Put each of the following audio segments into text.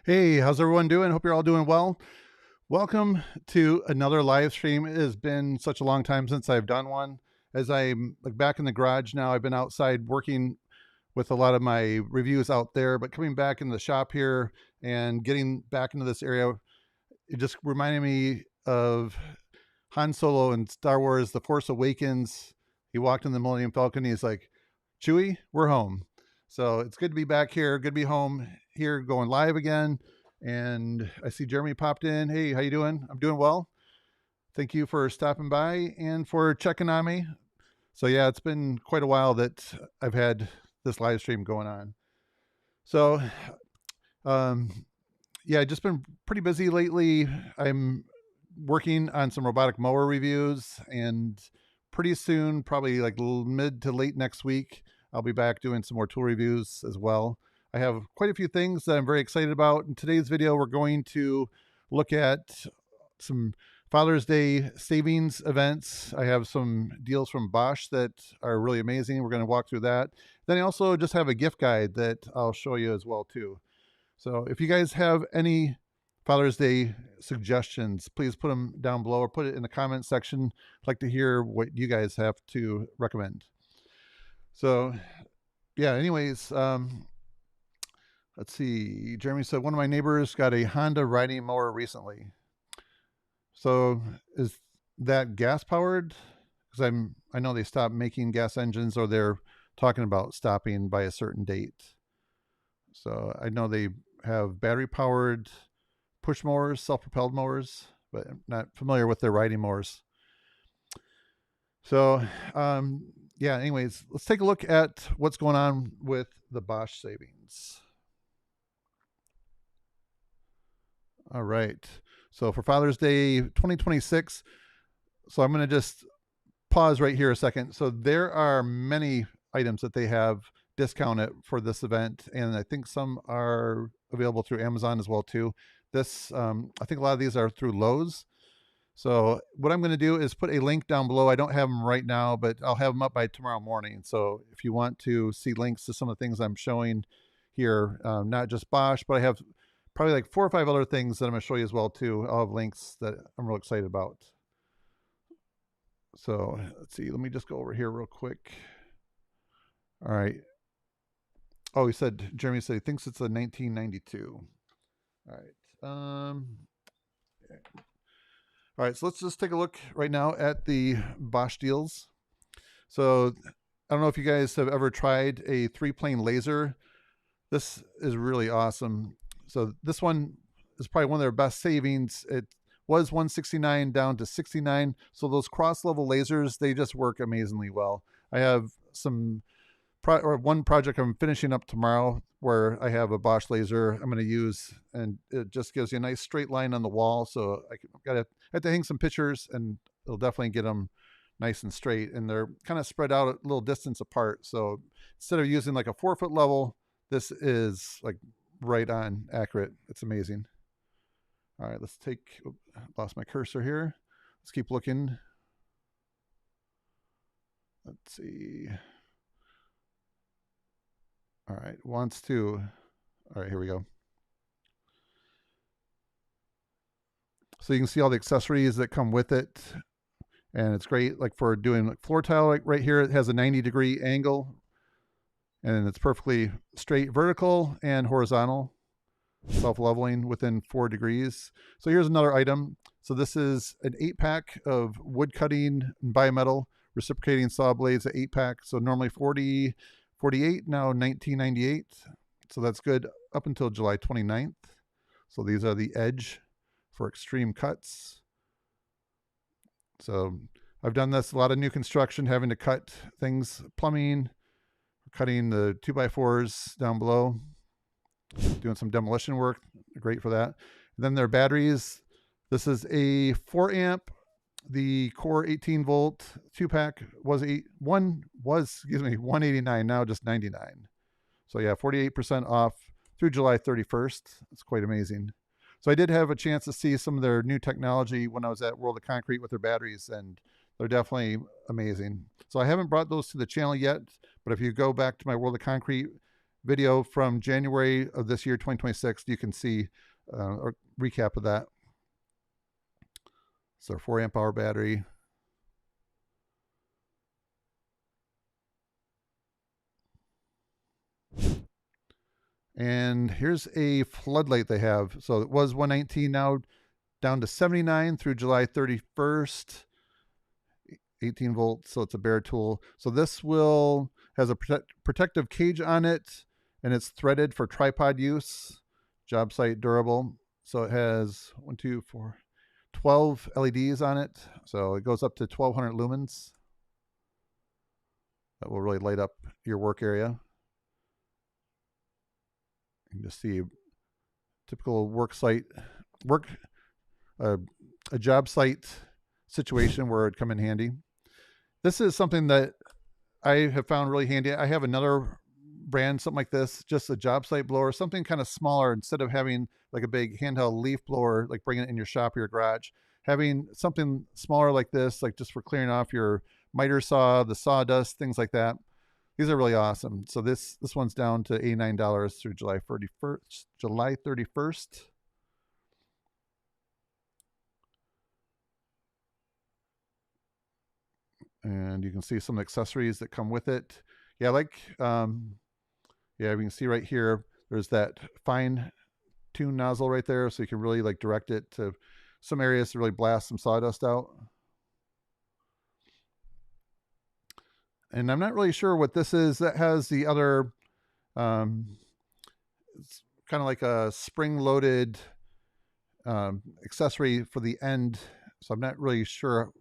Hey, how's everyone doing? Hope you're all doing well. Welcome to another live stream. It has been such a long time since I've done one. As I'm back in the garage now, I've been outside working with a lot of my reviews out there, but coming back in the shop here and getting back into this area, it just reminded me of Han Solo in Star Wars The Force Awakens. He walked in the Millennium Falcon. He's like, Chewie, we're home. So it's good to be back here. Good to be home here, going live again. And I see Jeremy popped in. Hey, how you doing? I'm doing well. Thank you for stopping by and for checking on me. So yeah, it's been quite a while that I've had this live stream going on. So yeah, just been pretty busy lately. I'm working on some robotic mower reviews, and pretty soon, probably like mid to late next week, I'll be back doing some more tool reviews as well. I have quite a few things that I'm very excited about. In today's video, we're going to look at some Father's Day savings events. I have some deals from Bosch that are really amazing. We're going to walk through that. Then I also just have a gift guide that I'll show you as well too. So if you guys have any Father's Day suggestions, please put them down below or put it in the comment section. I'd like to hear what you guys have to recommend. So yeah, anyways, let's see. Jeremy said, one of my neighbors got a Honda riding mower recently. So is that gas powered? Because I know they stopped making gas engines, or they're talking about stopping by a certain date. So I know they have battery powered push mowers, self-propelled mowers, but I'm not familiar with their riding mowers. So yeah, anyways, let's take a look at what's going on with the Bosch savings. All right. So for Father's Day 2026, so I'm going to just pause right here a second. So there are many items that they have discounted for this event, and I think some are available through Amazon as well too. This, I think a lot of these are through Lowe's. So what I'm going to do is put a link down below. I don't have them right now, but I'll have them up by tomorrow morning. So if you want to see links to some of the things I'm showing here, not just Bosch, but I have probably like 4 or 5 other things that I'm going to show you as well too. I'll have links that I'm real excited about. So let's see. Let me just go over here real quick. All right. Oh, Jeremy said he thinks it's a 1992. All right. All right, so let's just take a look right now at the Bosch deals. So I don't know if you guys have ever tried a 3-plane laser. This is really awesome. So this one is probably one of their best savings. It was $169 down to $69. So those cross-level lasers, they just work amazingly well. I have one project I'm finishing up tomorrow where I have a Bosch laser I'm going to use, and it just gives you a nice straight line on the wall. So I have to hang some pictures, and it'll definitely get them nice and straight. And they're kind of spread out a little distance apart. So instead of using like a 4-foot level, this is like right on accurate. It's amazing. All right, lost my cursor here. Let's keep looking. Let's see. All right, all right, here we go. So you can see all the accessories that come with it, and it's great like for doing like floor tile. Like right here, it has a 90-degree angle, and it's perfectly straight vertical and horizontal, self-leveling within 4 degrees. So here's another item. So this is an 8-pack of wood cutting and bimetal reciprocating saw blades, at 8-pack. So normally $48, now $19.98. So that's good up until July 29th. So these are the edge for extreme cuts. So I've done this a lot of new construction, having to cut things, plumbing, cutting the 2x4s down below, doing some demolition work. great for that. And then their batteries. This is a 4 amp. The core 18 volt 2-pack was 189, now just 99. So yeah, 48% off through July 31st. It's quite amazing. So I did have a chance to see some of their new technology when I was at World of Concrete with their batteries, and they're definitely amazing. So I haven't brought those to the channel yet, but if you go back to my World of Concrete video from January of this year, 2026, you can see a recap of that. So 4 amp hour battery. And here's a floodlight they have. So it was 119, now down to 79 through July 31st. 18 volts, so it's a bare tool. So this has a protective cage on it, and it's threaded for tripod use. Job site durable. So it has 12 LEDs on it. So it goes up to 1200 lumens. That will really light up your work area. You can just see typical a job site situation where it'd come in handy. This is something that I have found really handy. I have another brand, something like this, just a job site blower, something kind of smaller. Instead of having like a big handheld leaf blower, like bringing it in your shop or your garage, having something smaller like this, like just for clearing off your miter saw, the sawdust, things like that. These are really awesome. So this one's down to $89 through July 31st. And you can see some accessories that come with it. Yeah, you can see right here, there's that fine tune nozzle right there, so you can really like direct it to some areas to really blast some sawdust out. And I'm not really sure what this is. That has the other, it's kind of like a spring-loaded accessory for the end. So I'm not really sure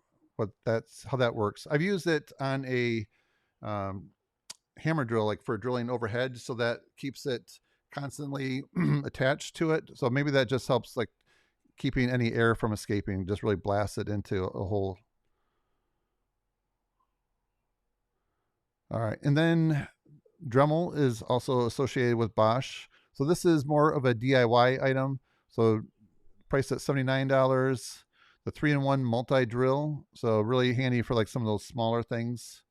how that works. I've used it on a hammer drill, like for drilling overhead, so that keeps it constantly attached to it. So maybe that just helps like keeping any air from escaping, just really blasts it into a hole. All right, and then Dremel is also associated with Bosch. So this is more of a DIY item. So priced at $79. The 3-in-1 multi-drill. So really handy for like some of those smaller things.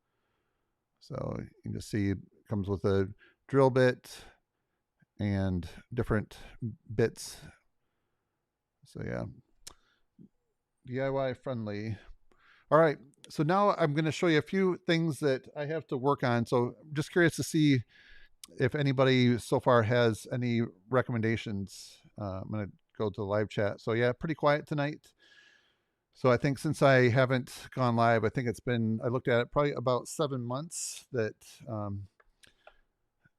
So you can just see it comes with a drill bit and different bits. So yeah, DIY friendly. All right, so now I'm going to show you a few things that I have to work on. So I'm just curious to see if anybody so far has any recommendations. I'm going to go to the live chat. So yeah, pretty quiet tonight. So I think since I haven't gone live, I think I looked at it probably about 7 months that,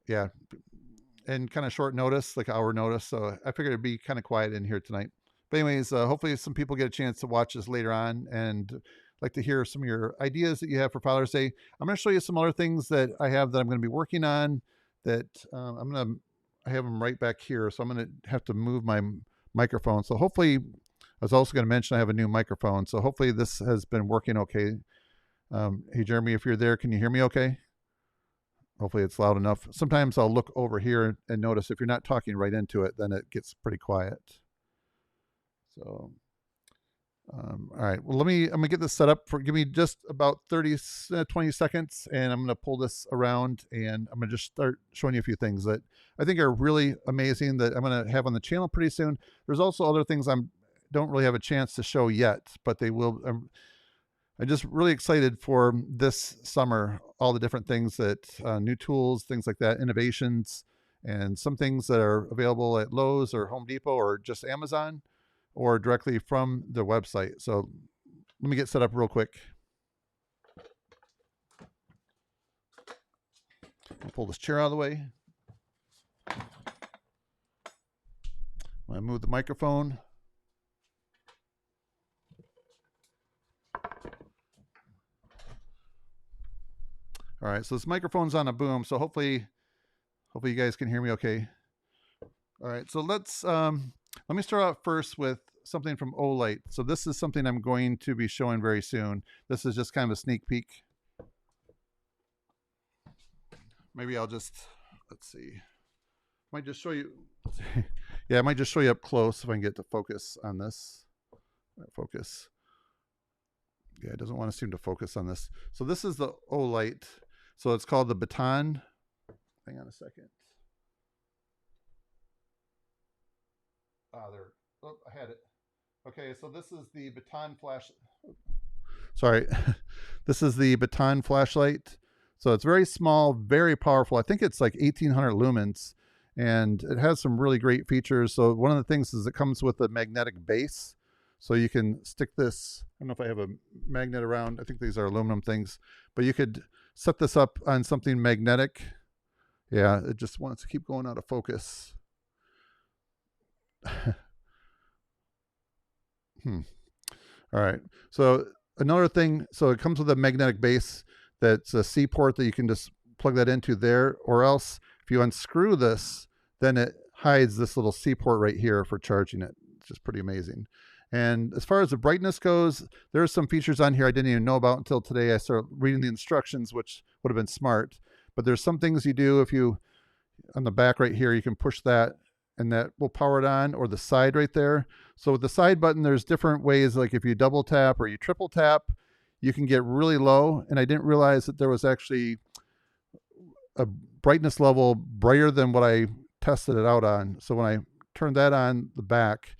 yeah, and kind of short notice, like hour notice. So I figured it'd be kind of quiet in here tonight. But anyways, hopefully some people get a chance to watch this later on and like to hear some of your ideas that you have for Father's Day. I'm going to show you some other things that I have that I'm going to be working on that I have them right back here. So I'm going to have to move my microphone. So hopefully, I was also going to mention I have a new microphone. So hopefully this has been working okay. Hey, Jeremy, if you're there, can you hear me okay? Hopefully it's loud enough. Sometimes I'll look over here and notice if you're not talking right into it, then it gets pretty quiet. So, all right. Well, I'm going to get this set up give me just about 20 seconds, and I'm going to pull this around, and I'm going to just start showing you a few things that I think are really amazing that I'm going to have on the channel pretty soon. There's also other things don't really have a chance to show yet, but they will. I'm just really excited for this summer, all the different things that, new tools, things like that, innovations, and some things that are available at Lowe's or Home Depot or just Amazon or directly from the website. So let me get set up real quick. I'll pull this chair out of the way. I move the microphone. All right, so this microphone's on a boom, so hopefully you guys can hear me okay. All right, so let me start out first with something from Olight. So this is something I'm going to be showing very soon. This is just kind of a sneak peek. Maybe I'll just, let's see. Might just show you. Yeah, I might just show you up close if I can get to focus on this. Focus. Yeah, it doesn't want to seem to focus on this. So this is the Olight. So it's called the Baton. Hang on a second. There. Oh, I had it. Okay, so this is the Baton flash. Sorry, this is the Baton flashlight. So it's very small, very powerful. I think it's like 1800 lumens, and it has some really great features. So one of the things is it comes with a magnetic base. So you can stick this, I don't know if I have a magnet around. I think these are aluminum things, but you could set this up on something magnetic. Yeah, it just wants to keep going out of focus. All right. So another thing, so it comes with a magnetic base that's a C port that you can just plug that into there, or else if you unscrew this, then it hides this little C port right here for charging it. It's just pretty amazing. And as far as the brightness goes, there's some features on here I didn't even know about until today. I started reading the instructions, which would have been smart. But there's some things you do if you, on the back right here, you can push that and that will power it on, or the side right there. So with the side button, there's different ways, like if you double tap or you triple tap, you can get really low. And I didn't realize that there was actually a brightness level brighter than what I tested it out on. So when I turned that on the back,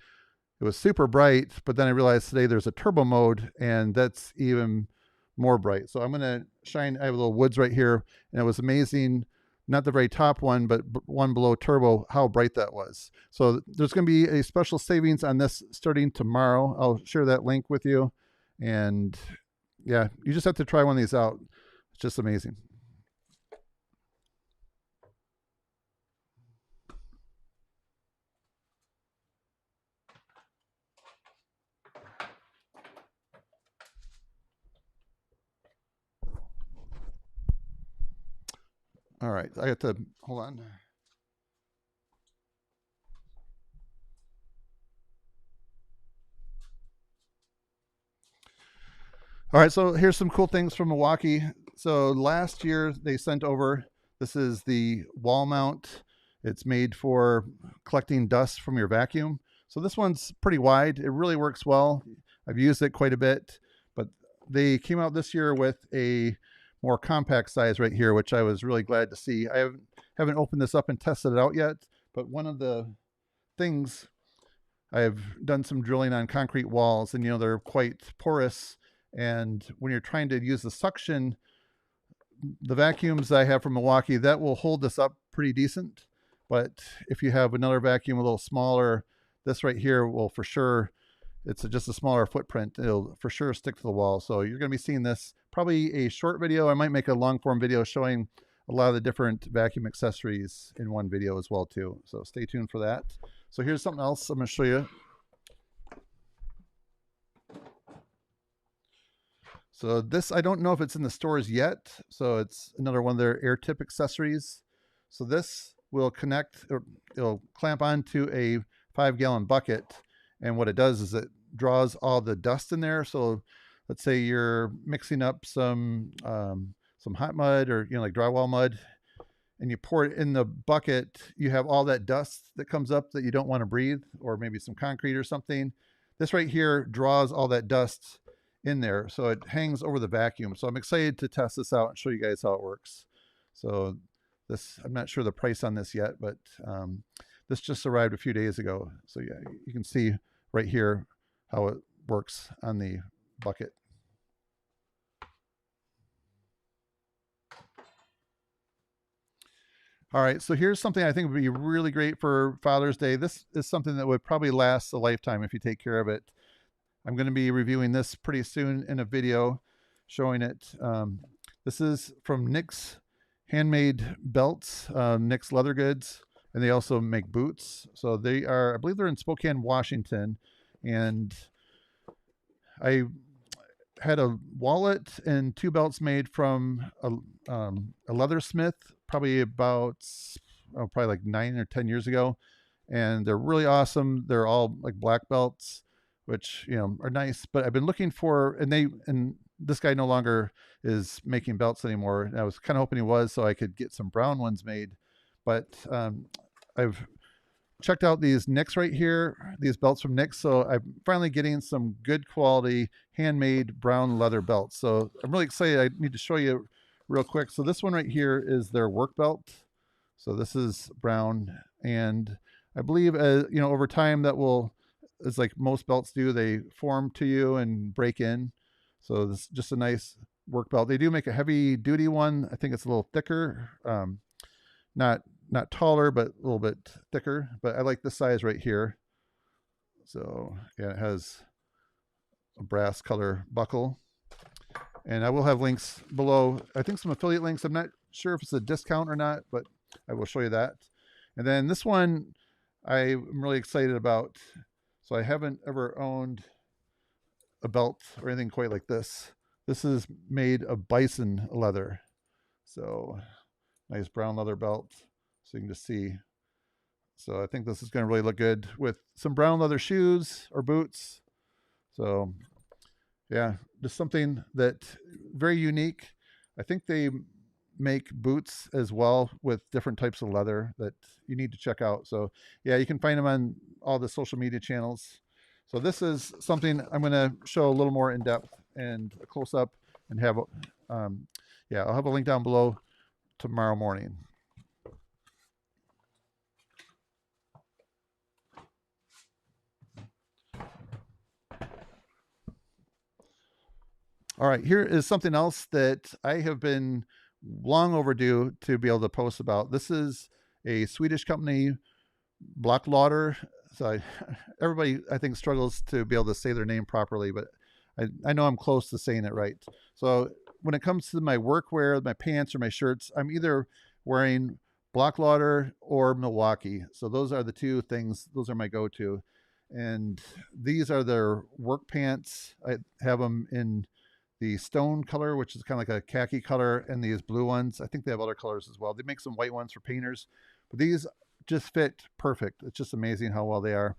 it was super bright, but then I realized today there's a turbo mode and that's even more bright. So I'm going to shine, I have a little woods right here, and it was amazing. Not the very top one, but one below turbo, how bright that was. So there's going to be a special savings on this starting tomorrow. I'll share that link with you. And yeah, you just have to try one of these out. It's just amazing. All right, I have to, hold on. All right, so here's some cool things from Milwaukee. So last year they sent over, this is the wall mount. It's made for collecting dust from your vacuum. So this one's pretty wide. It really works well. I've used it quite a bit, but they came out this year with a more compact size right here, which I was really glad to see. I haven't opened this up and tested it out yet, but one of the things, I've done some drilling on concrete walls, and they're quite porous, and when you're trying to use the suction, the vacuums I have from Milwaukee, that will hold this up pretty decent. But if you have another vacuum a little smaller, this right here will for sure, it's just a smaller footprint, it'll for sure stick to the wall. So you're going to be seeing this, probably a short video. I might make a long form video showing a lot of the different vacuum accessories in one video as well too. So stay tuned for that. So here's something else I'm going to show you. So this, I don't know if it's in the stores yet. So it's another one of their air tip accessories. So this will connect, or it'll clamp onto a 5-gallon bucket. And what it does is it draws all the dust in there. So let's say you're mixing up some hot mud, or like drywall mud, and you pour it in the bucket, you have all that dust that comes up that you don't want to breathe, or maybe some concrete or something. This right here draws all that dust in there, so it hangs over the vacuum. So I'm excited to test this out and show you guys how it works. So this, I'm not sure the price on this yet, but this just arrived a few days ago. So yeah, you can see right here how it works on the bucket. All right, so here's something I think would be really great for Father's Day. This is something that would probably last a lifetime if you take care of it. I'm going to be reviewing this pretty soon in a video showing it. This is from Nick's Handmade Belts, Nick's Leather Goods, and they also make boots. So they are, I believe they're in Spokane, Washington. And I had a wallet and 2 belts made from a leathersmith, probably about, probably like 9 or 10 years ago. and they're really awesome. They're all like black belts, which are nice. But I've been looking for, and this guy no longer is making belts anymore. And I was kind of hoping he was, so I could get some brown ones made. But I've checked out these Nicks right here, these belts from Nicks. So I'm finally getting some good quality handmade brown leather belts. So I'm really excited. I need to show you real quick. So this one right here is their work belt. So this is brown, and I believe over time that will, as like most belts do, they form to you and break in. So this is just a nice work belt. They do make a heavy duty one. I think it's a little thicker, not taller, but a little bit thicker. But I like this size right here. So yeah, it has a brass color buckle. And I will have links below. I think some affiliate links. I'm not sure if it's a discount or not, but I will show you that. And then this one I'm really excited about. So I haven't ever owned a belt or anything quite like this. This is made of bison leather. So nice brown leather belt. So you can just see. So I think this is going to really look good with some brown leather shoes or boots. So yeah, just something that very unique. I think they make boots as well with different types of leather that you need to check out. So yeah, you can find them on all the social media channels. So this is something I'm going to show a little more in depth and a close up, and have yeah, I'll have a link down below tomorrow morning. All right, here is something else that I have been long overdue to be able to post about. This is a Swedish company, Blocklauder. So everybody, I think, struggles to be able to say their name properly, but I know I'm close to saying it right. So when it comes to my workwear, my pants or my shirts, I'm either wearing Blocklauder or Milwaukee. So those are the two things. Those are my go-to. And these are their work pants. I have them in the stone color, which is kind of like a khaki color, and these blue ones. I think they have other colors as well. They make some white ones for painters, but these just fit perfect. It's just amazing how well they are.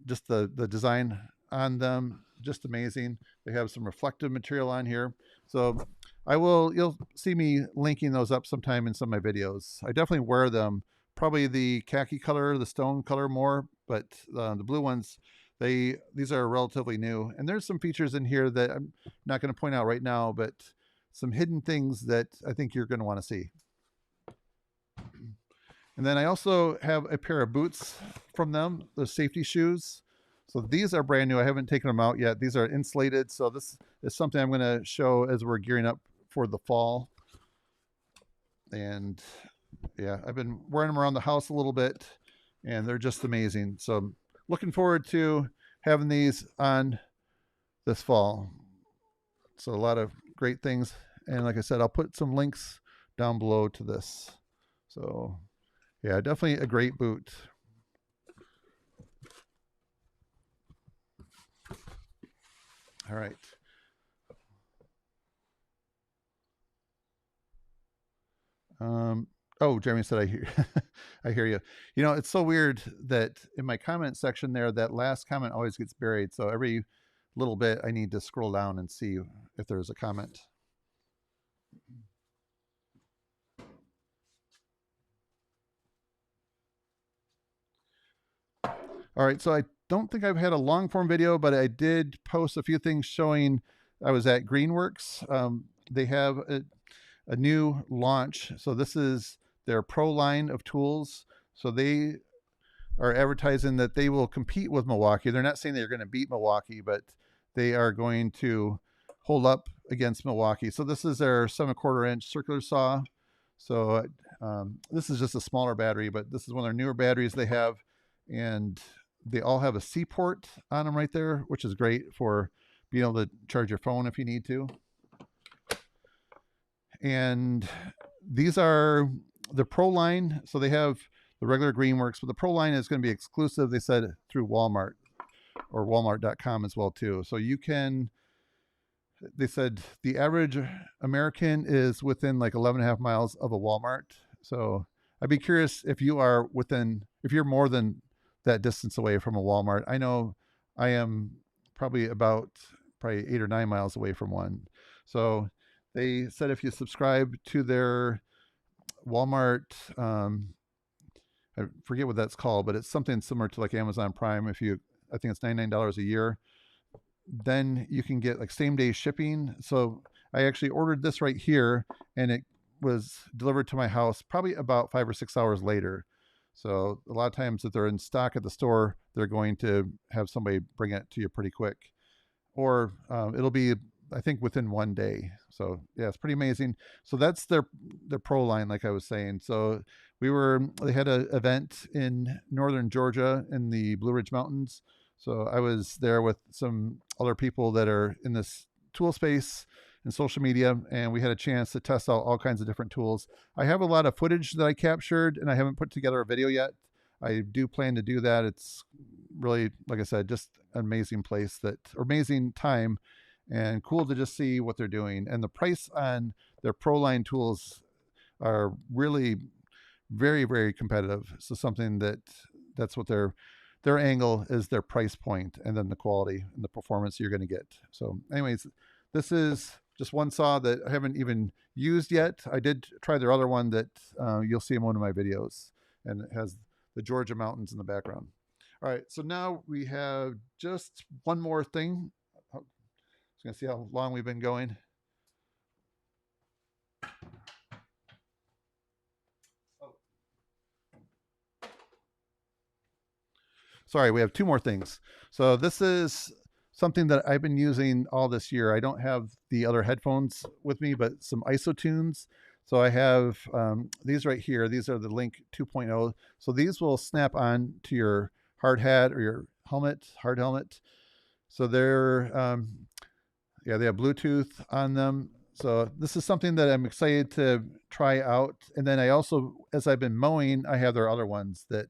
Just the design on them, just amazing. They have some reflective material on here. So you'll see me linking those up sometime in some of my videos. I definitely wear them, probably the khaki color, the stone color more, but the blue ones, these are relatively new. And there's some features in here that I'm not going to point out right now, but some hidden things that I think you're going to want to see. And then I also have a pair of boots from them, the safety shoes. So these are brand new. I haven't taken them out yet. These are insulated. So this is something I'm going to show as we're gearing up for the fall. And yeah, I've been wearing them around the house a little bit, and they're just amazing. So I'm looking forward to having these on this fall. So a lot of great things. And like I said, I'll put some links down below to this. So yeah, definitely a great boot. All right. Oh, Jeremy said, I hear, I hear you. You know, it's so weird that in my comment section there, that last comment always gets buried. So every little bit, I need to scroll down and see if there's a comment. All right, so I don't think I've had a long form video, but I did post a few things showing I was at Greenworks. They have a new launch. So this is their pro line of tools. So they are advertising that they will compete with Milwaukee. They're not saying they're going to beat Milwaukee, but they are going to hold up against Milwaukee. So this is their 7/4 inch circular saw. So this is just a smaller battery, but this is one of their newer batteries they have. And they all have a C port on them right there, which is great for being able to charge your phone if you need to. And these are the Pro line. So they have the regular Greenworks, but the Pro line is going to be exclusive, they said, through Walmart or walmart.com as well too. So you can, they said the average American is within like 11.5 miles of a Walmart. So I'd be curious if you are if you're more than that distance away from a Walmart. I know I am probably about probably 8 or 9 miles away from one. So they said if you subscribe to their Walmart, I forget what that's called, but it's something similar to like Amazon Prime. I think it's $99 a year, then you can get like same day shipping. So I actually ordered this right here, and it was delivered to my house probably about 5 or 6 hours later. So a lot of times if they're in stock at the store, they're going to have somebody bring it to you pretty quick, or it'll be, I think, within one day. So yeah, it's pretty amazing. So that's their pro line, like I was saying. So they had an event in northern Georgia in the Blue Ridge Mountains. So I was there with some other people that are in this tool space and social media, and we had a chance to test out all kinds of different tools. I have a lot of footage that I captured, and I haven't put together a video yet. I do plan to do that. It's really, like I said, just an amazing place, amazing time, and cool to just see what they're doing. And the price on their Pro Line tools are really very, very competitive. So something that's what their angle is, their price point, and then the quality and the performance you're going to get. So anyways, this is just one saw that I haven't even used yet. I did try their other one that you'll see in one of my videos, and it has the Georgia mountains in the background. All right, so now we have just one more thing. I was going to see how long we've been going. Sorry, we have two more things. So this is something that I've been using all this year. I don't have the other headphones with me, but some isotunes. So I have these right here. These are the Link 2.0. So these will snap on to your hard hat or your hard helmet. So they're, yeah, they have Bluetooth on them. So this is something that I'm excited to try out. And then I also, as I've been mowing, I have their other ones that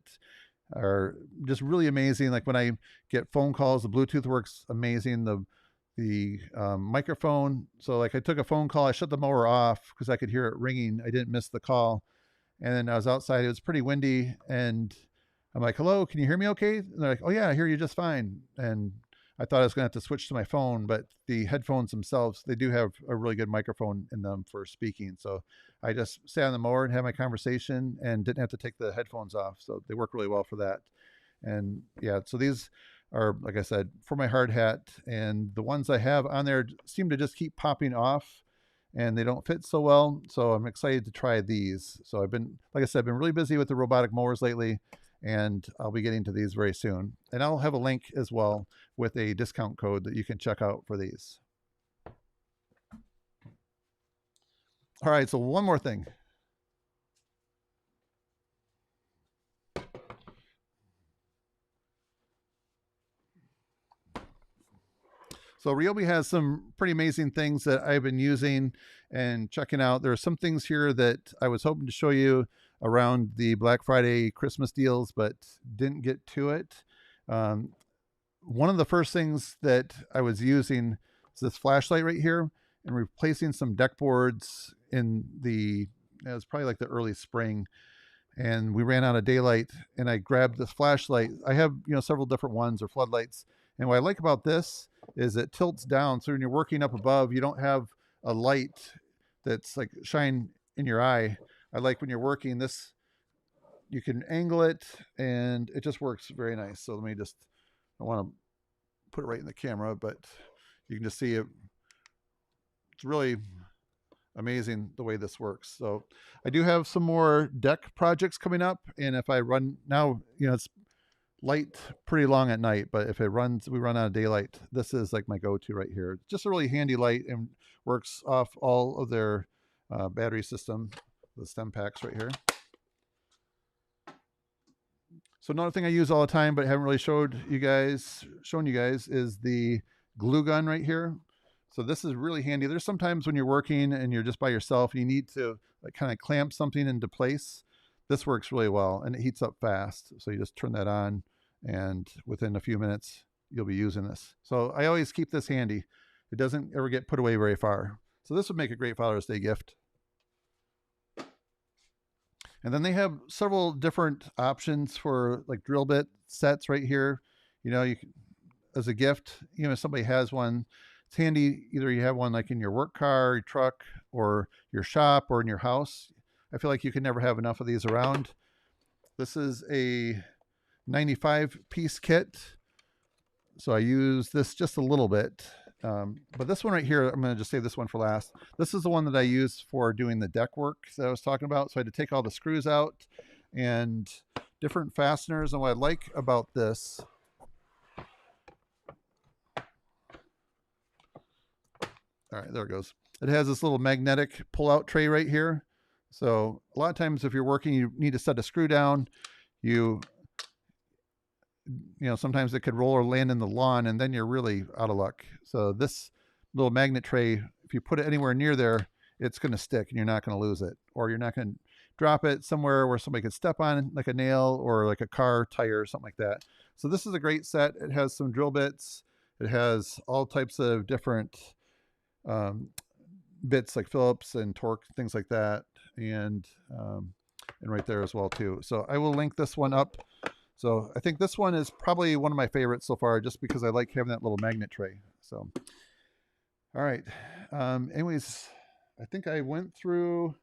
are just really amazing. Like when I get phone calls, the Bluetooth works amazing. The microphone. So like I took a phone call, I shut the mower off because I could hear it ringing. I didn't miss the call. And then I was outside. It was pretty windy, and I'm like, "Hello, can you hear me okay?" And they're like, "Oh yeah, I hear you just fine." And I thought I was going to have to switch to my phone, but the headphones themselves, they do have a really good microphone in them for speaking. So I just sat on the mower and had my conversation and didn't have to take the headphones off. So they work really well for that. And yeah, so these are, like I said, for my hard hat, and the ones I have on there seem to just keep popping off and they don't fit so well. So I'm excited to try these. So I've been, like I said, I've been really busy with the robotic mowers lately, and I'll be getting to these very soon. And I'll have a link as well with a discount code that you can check out for these. All right, so one more thing. So Ryobi has some pretty amazing things that I've been using and checking out. There are some things here that I was hoping to show you around the Black Friday Christmas deals, but didn't get to it. One of the first things that I was using is this flashlight right here, and replacing some deck boards it was probably like the early spring, and we ran out of daylight, and I grabbed this flashlight. I have, several different ones or floodlights. And what I like about this is it tilts down. So when you're working up above, you don't have a light that's like shine in your eye. I like when you're working this, you can angle it and it just works very nice. So I want to put it right in the camera, but you can just see it. It's really amazing the way this works. So I do have some more deck projects coming up. And if I run now, it's light pretty long at night, but if we run out of daylight, this is like my go-to right here. Just a really handy light and works off all of their battery system, the stem packs right here. So another thing I use all the time, but haven't really shown you guys is the glue gun right here. So this is really handy. There's sometimes when you're working and you're just by yourself, you need to like kind of clamp something into place. This works really well, and it heats up fast. So you just turn that on, and within a few minutes, you'll be using this. So I always keep this handy. It doesn't ever get put away very far. So this would make a great Father's Day gift. And then they have several different options for like drill bit sets right here. You know, you can, as a gift, you know, if somebody has one, it's handy. Either you have one like in your work car, your truck, or your shop, or in your house. I feel like you can never have enough of these around. This is a 95 piece kit. So I use this just a little bit. But this one right here, I'm going to just save this one for last. This is the one that I use for doing the deck work that I was talking about. So I had to take all the screws out and different fasteners. And what I like about this, all right, there it goes. It has this little magnetic pull-out tray right here. So a lot of times if you're working, you need to set a screw down. You know, sometimes it could roll or land in the lawn, and then you're really out of luck. So this little magnet tray, if you put it anywhere near there, it's going to stick and you're not going to lose it, or you're not going to drop it somewhere where somebody could step on, like a nail or like a car tire or something like that. So this is a great set. It has some drill bits. It has all types of different bits like Phillips and torque, things like that, and right there as well too. So I will link this one up. So I think this one is probably one of my favorites so far, just because I like having that little magnet tray. So, all right. Anyways, I think I went through,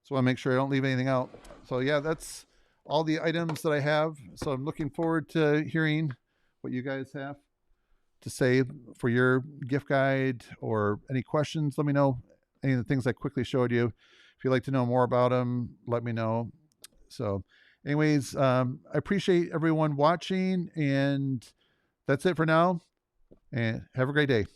so I want to make sure I don't leave anything out. So yeah, that's all the items that I have. So I'm looking forward to hearing what you guys have to say for your gift guide, or any questions. Let me know. Any of the things I quickly showed you. If you'd like to know more about them, let me know. So anyways, I appreciate everyone watching, and that's it for now, and have a great day.